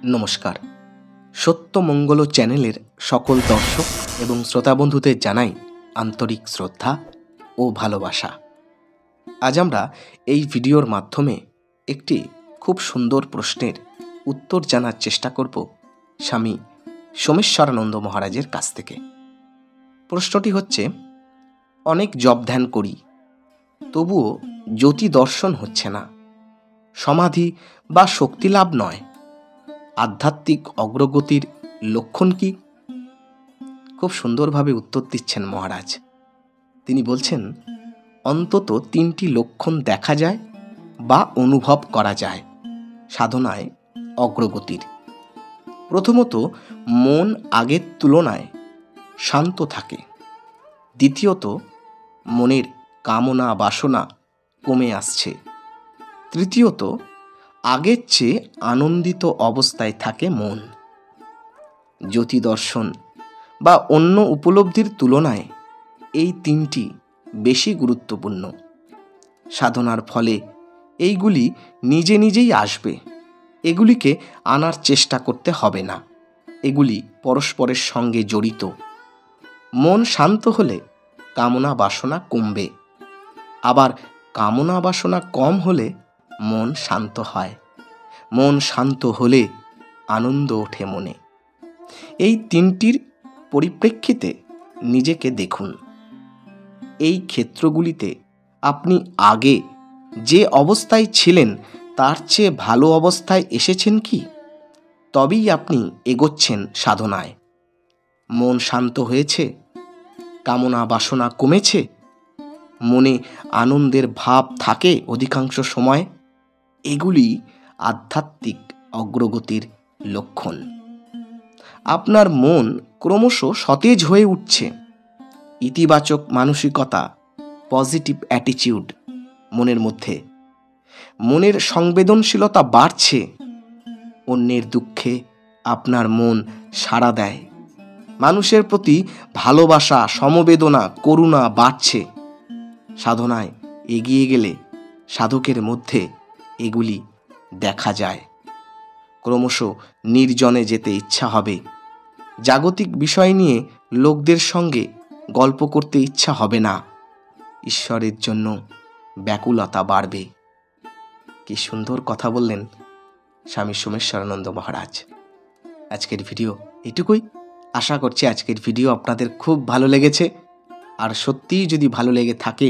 নমস্কার। সত্যমঙ্গল চ্যানেলের সকল দর্শক এবং শ্রোতা বন্ধুদের জানাই আন্তরিক শ্রদ্ধা ও ভালোবাসা। আজ আমরা এই ভিডিওর মাধ্যমে একটি খুব সুন্দর প্রশ্নের উত্তর জানার চেষ্টা করব স্বামী সোমেশ্বরানন্দ মহারাজের কাছ থেকে। প্রশ্নটি হচ্ছে, অনেক জপ ধ্যান করি, তবুও জ্যোতি দর্শন হচ্ছে না। সমাধি বা শক্তি লাভ নয়, আধ্যাত্মিক অগ্রগতির লক্ষণ কি? খুব সুন্দরভাবে উত্তর দিচ্ছেন মহারাজ। তিনি বলছেন, অন্তত 3টি লক্ষণ দেখা যায় বা অনুভব করা যায় সাধনায় অগ্রগতির। প্রথমত, মন আগের তুলনায় শান্ত থাকে। দ্বিতীয়ত, মনের কামনা বাসনা কমে আসছে। তৃতীয়ত, আগের চেয়ে আনন্দিত অবস্থায় থাকে মন। জ্যোতি দর্শন বা অন্য উপলব্ধির তুলনায় এই 3টি বেশি গুরুত্বপূর্ণ। সাধনার ফলে এইগুলি নিজে নিজেই আসবে। এগুলিকে আনার চেষ্টা করতে হবে না। এগুলি পরস্পরের সঙ্গে জড়িত। মন শান্ত হলে কামনা বাসনা কমবে, আবার কামনা বাসনা কম হলে মন শান্ত হয়। মন শান্ত হলে আনন্দ ওঠে মনে। এই 3টির পরিপ্রেক্ষিতে নিজেকে দেখুন। এই ক্ষেত্রগুলিতে আপনি আগে যে অবস্থায় ছিলেন তার চেয়ে ভালো অবস্থায় এসেছেন কি? তবেই আপনি এগোচ্ছেন সাধনায়। মন শান্ত হয়েছে, কামনা বাসনা কমেছে, মনে আনন্দের ভাব থাকে অধিকাংশ সময়। এগুলি আধ্যাত্মিক অগ্রগতির লক্ষণ। আপনার মন ক্রমশ সতেজ হয়ে উঠছে। ইতিবাচক মানসিকতা, পজিটিভ অ্যাটিটিউড মনের মধ্যে। মনের সংবেদনশীলতা বাড়ছে। অন্যের দুঃখে আপনার মন সাড়া দেয়। মানুষের প্রতি ভালোবাসা, সমবেদনা, করুণা বাড়ছে। সাধনায় এগিয়ে গেলে সাধকের মধ্যে এগুলি দেখা যায়। ক্রমশ নির্জনে যেতে ইচ্ছা হবে। জাগতিক বিষয় নিয়ে লোকদের সঙ্গে গল্প করতে ইচ্ছা হবে না। ঈশ্বরের জন্য ব্যাকুলতা বাড়বে। কি সুন্দর কথা বললেন স্বামী সোমেশ্বরানন্দ মহারাজ। আজকের ভিডিও এটুকুই। আশা করছি আজকের ভিডিও আপনাদের খুব ভালো লেগেছে। আর সত্যিই যদি ভালো লেগে থাকে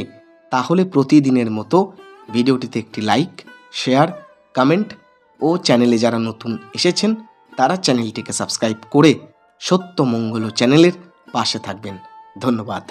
তাহলে প্রতিদিনের মতো ভিডিওটিতে একটি লাইক, শেয়ার, কমেন্ট ও চ্যানেলে যারা নতুন এসেছেন তারা চ্যানেলটিকে সাবস্ক্রাইব করে সত্যমঙ্গল চ্যানেলের পাশে থাকবেন। ধন্যবাদ।